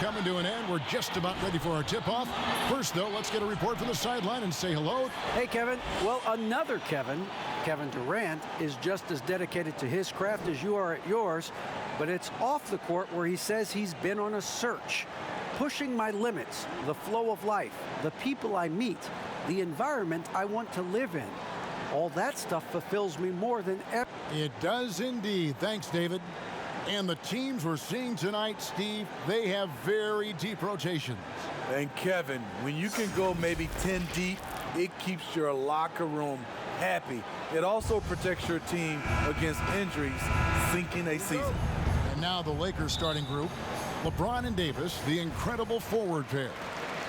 coming to an end. We're just about ready for our tip-off. First, though, let's get a report from the sideline and say hello. Hey, Kevin. Well, another Kevin Durant, is just as dedicated to his craft as you are at yours, but it's off the court where he says he's been on a search, pushing my limits, the flow of life, the people I meet, the environment I want to live in. All that stuff fulfills me more than ever. It does indeed. Thanks, David. And the teams we're seeing tonight, Steve, they have very deep rotations. And Kevin, when you can go maybe 10 deep, it keeps your locker room happy. It also protects your team against injuries sinking a season. And now the Lakers starting group. LeBron and Davis, the incredible forward pair.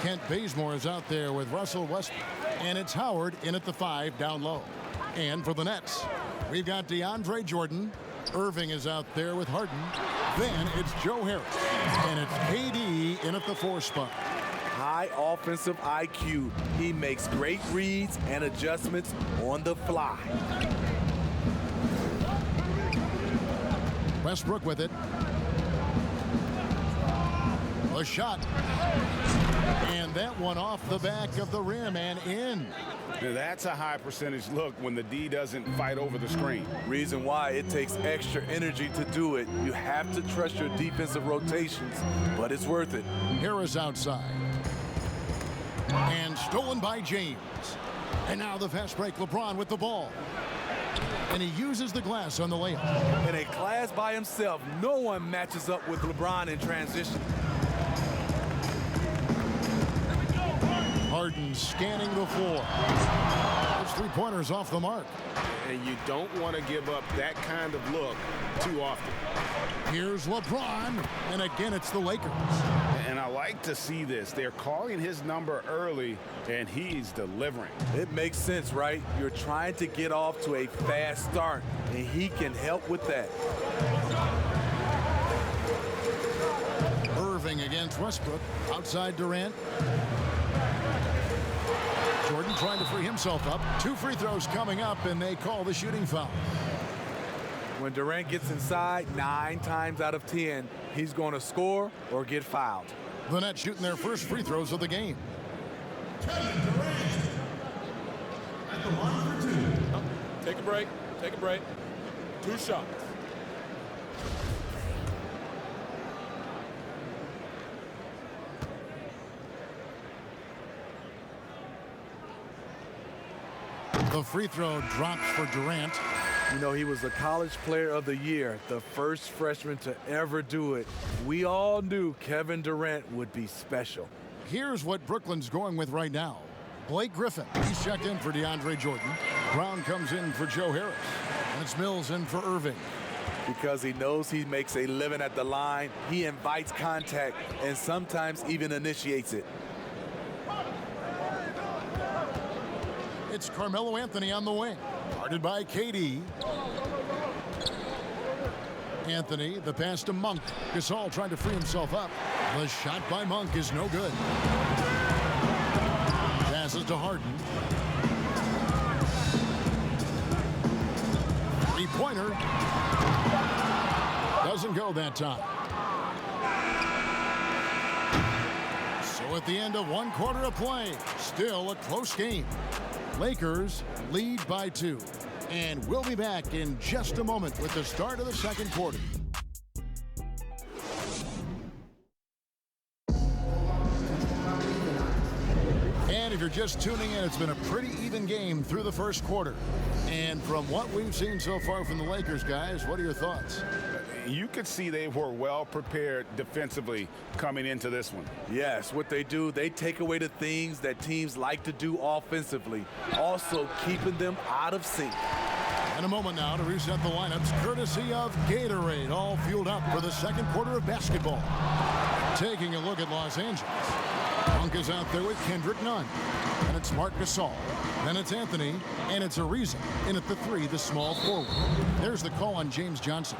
Kent Bazemore is out there with Russell Westbrook. And it's Howard in at the 5 down low. And for the Nets, we've got DeAndre Jordan. Irving is out there with Harden. Then it's Joe Harris. And it's KD in at the 4 spot. High offensive IQ. He makes great reads and adjustments on the fly. Westbrook with it. A shot. And that one off the back of the rim and in. Now that's a high percentage look when the D doesn't fight over the screen. Reason why it takes extra energy to do it. You have to trust your defensive rotations, but it's worth it. Harris outside. And stolen by James. And now the fast break, LeBron with the ball. And he uses the glass on the layup. In a class by himself, no one matches up with LeBron in transition. Harden scanning the floor. Those 3-pointers off the mark. And you don't want to give up that kind of look too often. Here's LeBron, and again it's the Lakers. And I like to see this. They're calling his number early, and he's delivering. It makes sense, right? You're trying to get off to a fast start, and he can help with that. Irving against Westbrook, outside Durant. Jordan trying to free himself up. 2 free throws coming up, and they call the shooting foul. When Durant gets inside, 9 times out of 10, he's going to score or get fouled. The Nets shooting their first free throws of the game. Kevin Durant at the line for 2. Take a break. Take a break. 2 shots. The free throw drops for Durant. You know, he was the college player of the year, the first freshman to ever do it. We all knew Kevin Durant would be special. Here's what Brooklyn's going with right now. Blake Griffin, he's checked in for DeAndre Jordan. Brown comes in for Joe Harris. And it's Mills in for Irving. Because he knows he makes a living at the line, he invites contact and sometimes even initiates it. It's Carmelo Anthony on the wing. Guarded by KD. Anthony, the pass to Monk. Gasol trying to free himself up. The shot by Monk is no good. Passes to Harden. 3-pointer. Doesn't go that time. So at the end of 1 quarter of play, still a close game. Lakers lead by 2. And we'll be back in just a moment with the start of the second quarter. And if you're just tuning in, it's been a pretty even game through the first quarter. And from what we've seen so far from the Lakers, guys, what are your thoughts? You could see they were well prepared defensively coming into this one. Yes, what they do, they take away the things that teams like to do offensively, also keeping them out of sync. And a moment now to reset the lineups, courtesy of Gatorade, all fueled up for the second quarter of basketball. Taking a look at Los Angeles. Monk is out there with Kendrick Nunn. And it's Marc Gasol. Then it's Anthony, and it's Ariza in at the 3, the small forward. There's the call on James Johnson.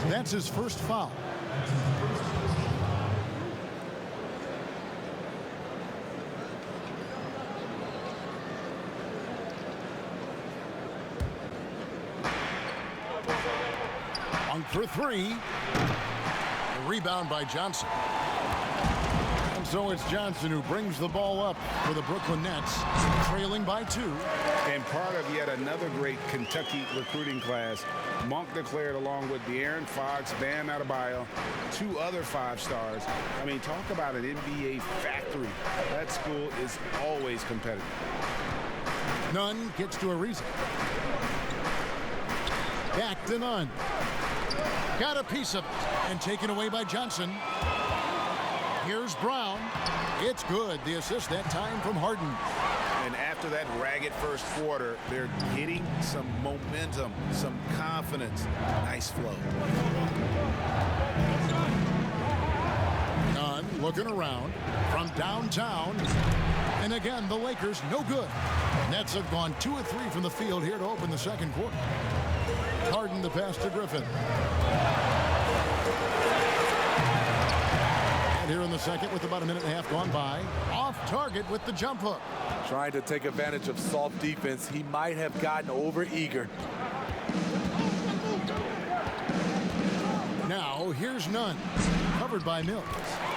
That's his first foul. Monk for 3. A rebound by Johnson. So it's Johnson who brings the ball up for the Brooklyn Nets, trailing by 2. And part of yet another great Kentucky recruiting class, Monk declared along with De'Aaron Fox, Bam Adebayo, 2 other 5-stars. I mean, talk about an NBA factory. That school is always competitive. Nunn gets to Ariza. Back to Nunn. Got a piece of it and taken away by Johnson. Here's Brown. It's good. The assist that time from Harden. And after that ragged first quarter, they're getting some momentum, some confidence. Nice flow. Nunn looking around from downtown. And again, the Lakers no good. Nets have gone 2 of 3 from the field here to open the second quarter. Harden the pass to Griffin. And here in the second with about a minute and a half gone by. Off target with the jump hook. Trying to take advantage of soft defense. He might have gotten over eager. Now here's Nunn. Covered by Mills.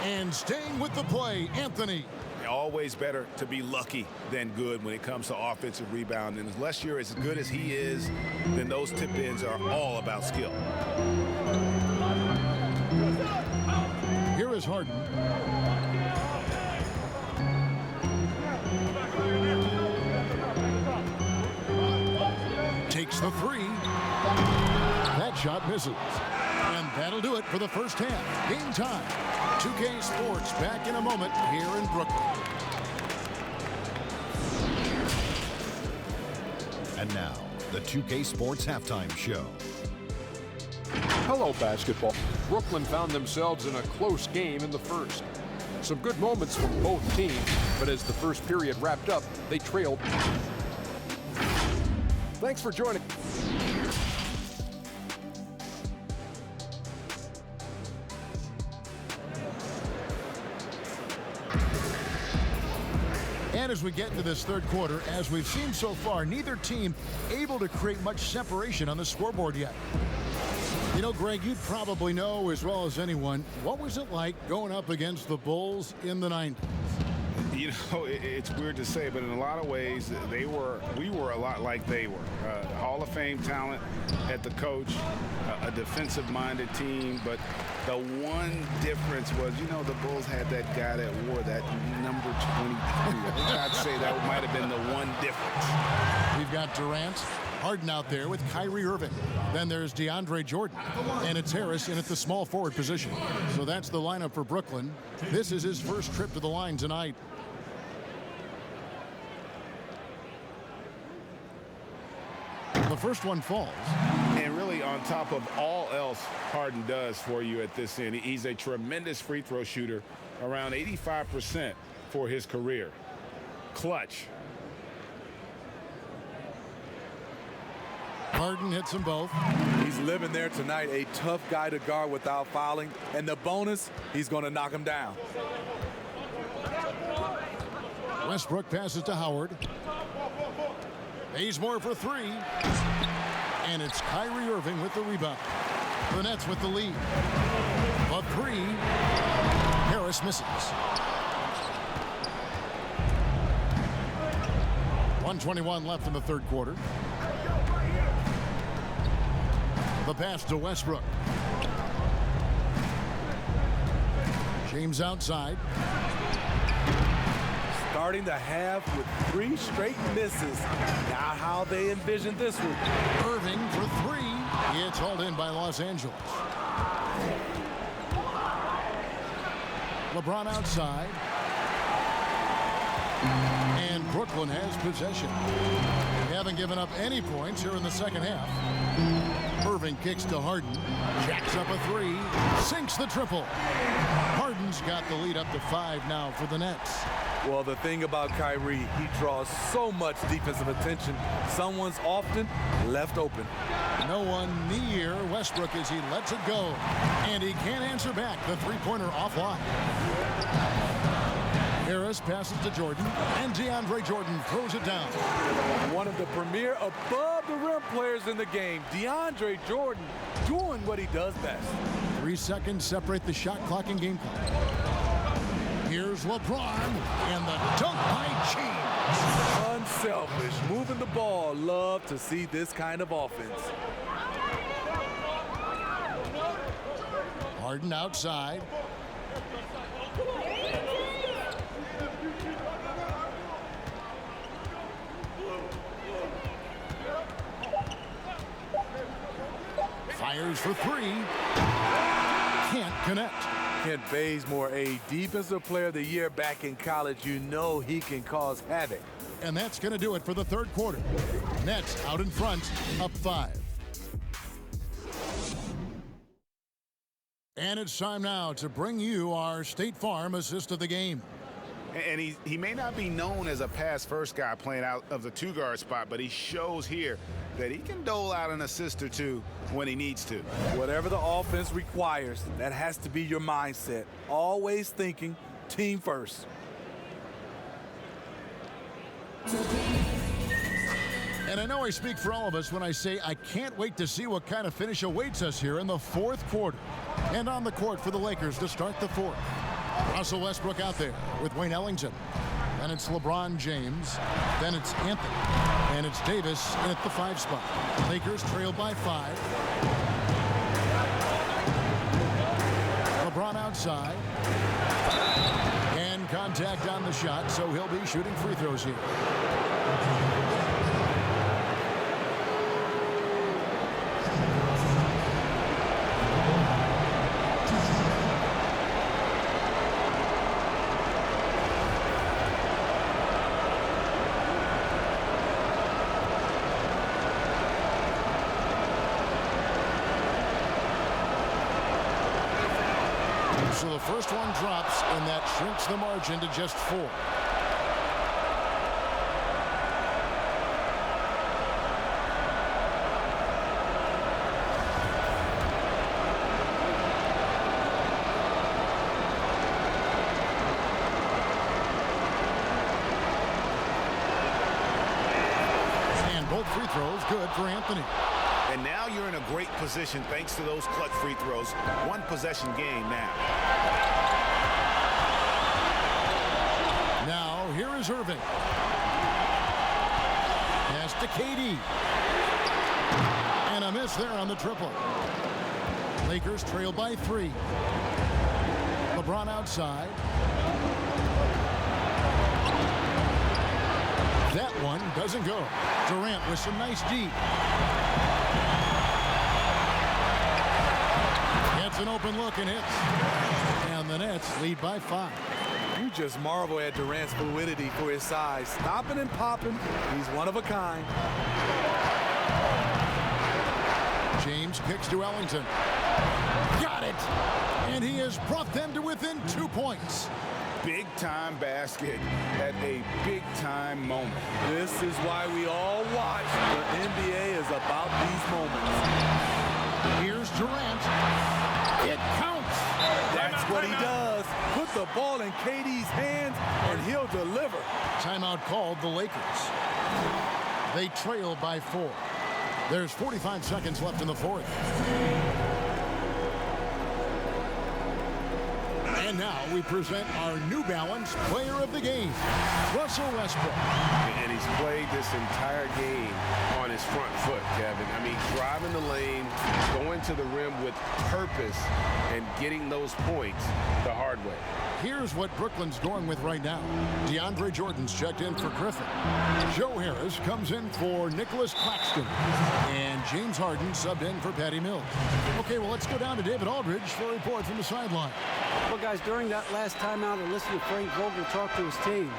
And staying with the play, Anthony. Always better to be lucky than good when it comes to offensive rebound. And unless you're as good as he is, then those tip-ins are all about skill. Here is Harden. Takes the 3. That shot misses. And that'll do it for the first half. Game time. 2K Sports back in a moment here in Brooklyn. And now, the 2K Sports Halftime Show. Hello, basketball. Brooklyn found themselves in a close game in the first. Some good moments from both teams, but as the first period wrapped up, they trailed. Thanks for joining. And as we get into this third quarter, as we've seen so far, neither team able to create much separation on the scoreboard yet. You know, Greg, you probably know as well as anyone, what was it like going up against the Bulls in the 90s? You know, it's weird to say, but in a lot of ways, we were a lot like they were. Hall of Fame talent at the coach, a defensive-minded team, but the one difference was, you know, the Bulls had that guy that wore that number 23. I'd say that might have been the one difference. We've got Durant, Harden out there with Kyrie Irving. Then there's DeAndre Jordan, and it's Harris in at the small forward position. So that's the lineup for Brooklyn. This is his first trip to the line tonight. The first one falls. And really, on top of all else Harden does for you at this end, he's a tremendous free throw shooter, around 85% for his career. Clutch. Harden hits them both. He's living there tonight, a tough guy to guard without fouling. And the bonus, he's going to knock him down. Westbrook passes to Howard. Bazemore for 3. And it's Kyrie Irving with the rebound. The Nets with the lead. A 3. Harris misses. 1:21 left in the third quarter. The pass to Westbrook. James outside. Starting the half with 3 straight misses. Not how they envisioned this one. Irving for 3. It's hauled in by Los Angeles. LeBron outside. And Brooklyn has possession. They haven't given up any points here in the second half. Irving kicks to Harden. Jacks up a 3. Sinks the triple. Harden's got the lead up to 5 now for the Nets. Well, the thing about Kyrie, he draws so much defensive attention. Someone's often left open. No one near Westbrook as he lets it go. And he can't answer back. The three-pointer offline. Harris passes to Jordan, and DeAndre Jordan throws it down. One of the premier above-the-rim players in the game, DeAndre Jordan, doing what he does best. 3 seconds separate the shot clock and game clock. Here's Here's LeBron, and the dunk by James. Unselfish, moving the ball. Love to see this kind of offense. Harden outside. Fires for three. Can't connect. Kent Bazemore, a defensive player of the year back in college. You know he can cause havoc. And that's going to do it for the third quarter. Nets out in front, up 5. And it's time now to bring you our State Farm assist of the game. And he may not be known as a pass-first guy playing out of the two-guard spot, but he shows here that he can dole out an assist or two when he needs to. Whatever the offense requires, that has to be your mindset. Always thinking team first. And I know I speak for all of us when I say I can't wait to see what kind of finish awaits us here in the fourth quarter. And on the court for the Lakers to start the fourth. Russell Westbrook out there with Wayne Ellington. Then it's LeBron James. Then it's Anthony. And it's Davis in at the 5 spot. Lakers trail by 5. LeBron outside. And contact on the shot, so he'll be shooting free throws here. So the first one drops, and that shrinks the margin to just 4. And both free throws good for Anthony. And now you're in a great position thanks to those clutch free throws. One possession game now. Now, here is Irving. Pass to KD. And a miss there on the triple. Lakers trail by 3. LeBron outside. That one doesn't go. Durant with some nice D. Gets an open look and hits. And the Nets lead by 5. You just marvel at Durant's fluidity for his size. Stopping and popping. He's one of a kind. James kicks to Ellington. Got it! And he has brought them to within 2 points. Big-time basket at a big-time moment. This is why we all watch. The NBA is about these moments. Here's Durant. It counts. That's what he does. Put the ball in KD's hands, and he'll deliver. Timeout called the Lakers. They trail by 4. There's 45 seconds left in the fourth. And now we present our New Balance Player of the Game, Russell Westbrook. And he's played this entire game on his front foot, Kevin. I mean, driving the lane, going to the rim with purpose, and getting those points the hard way. Here's what Brooklyn's going with right now. DeAndre Jordan's checked in for Griffin. Joe Harris comes in for Nicholas Claxton. And James Harden subbed in for Patty Mills. Okay, well, let's go down to David Aldridge for a report from the sideline. Well, guys, during that last timeout, I listened to Frank Vogel talk to his team.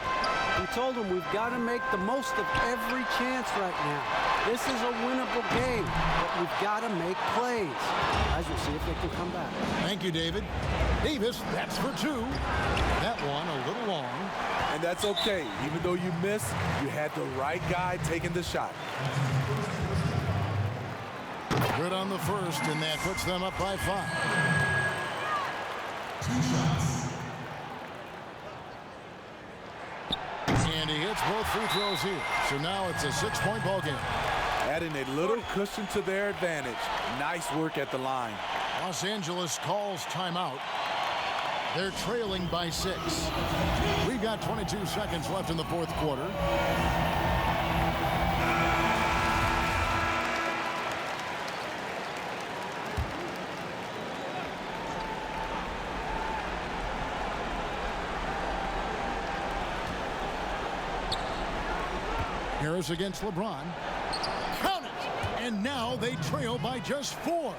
He told them we've got to make the most of every chance right now. This is a winnable game, but we've got to make plays. Guys, we'll see if they can come back. Thank you, David. Davis, that's for 2. That one a little long. And that's okay. Even though you missed, you had the right guy taking the shot. Good on the first, and that puts them up by 5. 2 shots. And he hits both free throws here. So now it's a 6-point ball game. Adding a little cushion to their advantage. Nice work at the line. Los Angeles calls timeout. They're trailing by 6. We've got 22 seconds left in the fourth quarter. Harris against LeBron. Count it! And now they trail by just 4.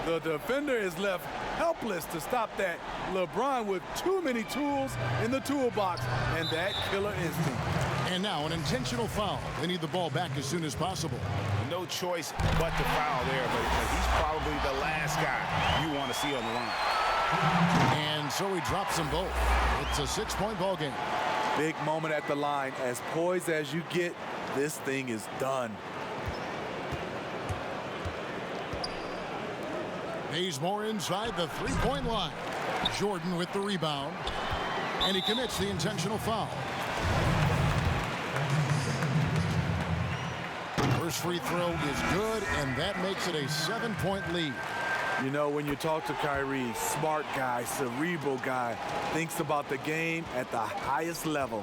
The defender is left helpless to stop that. LeBron with too many tools in the toolbox and that killer instinct. And now an intentional foul. They need the ball back as soon as possible. No choice but to foul there, but he's probably the last guy you want to see on the line. And so he drops them both. It's a 6-point ball game. Big moment at the line. As poised as you get, this thing is done. Bazemore inside the 3-point line. Jordan with the rebound. And he commits the intentional foul. First free throw is good, and that makes it a 7-point lead. You know, when you talk to Kyrie, smart guy, cerebral guy, thinks about the game at the highest level.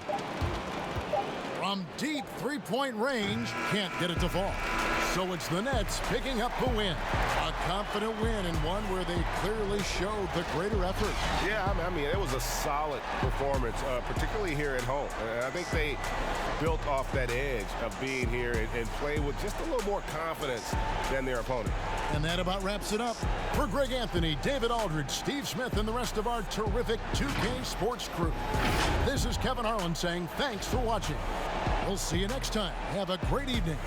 From deep 3-point range, can't get it to fall. So it's the Nets picking up the win. A confident win, and one where they clearly showed the greater effort. Yeah, I mean, it was a solid performance, particularly here at home. And I think they built off that edge of being here and play with just a little more confidence than their opponent. And that about wraps it up. For Greg Anthony, David Aldridge, Steve Smith, and the rest of our terrific 2K Sports crew, this is Kevin Harlan saying thanks for watching. We'll see you next time. Have a great evening.